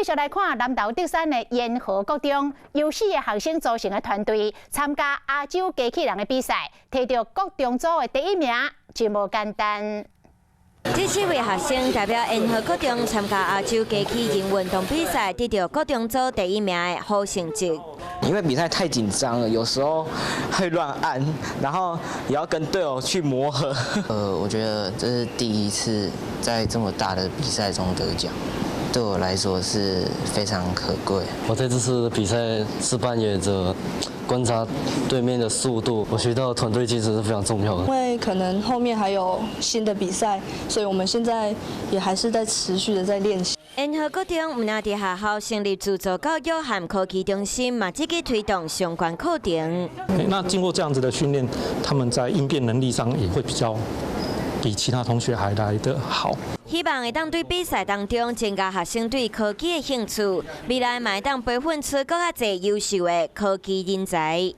续来看南投竹山的延和国中，由4个学生组成的团队参加亚洲机器人的比赛，摕到国中组的第1名，真无简单。 这7位学生代表延和国中参加亚洲机器人运动比赛，得到国中组第1名的好成绩。因为比赛太紧张了，有时候会乱按，然后也要跟队友去磨合。我觉得这是第1次在这么大的比赛中得奖，对我来说是非常可贵。我在这次比赛是扮演着观察对面的速度，我学到团队精神是非常重要的。因为可能后面还有新的比赛，所以我们现在也还是在持续的在练习。 延和国中唔那伫学校成立自主教育和科技中心，嘛积极推动相关课程。那经过这样子的训练，他们在应变能力上也会比其他同学还来得好。希望会当对比赛当中增加学生对科技的兴趣，未来嘛会当培训出更加侪优秀的科技人才。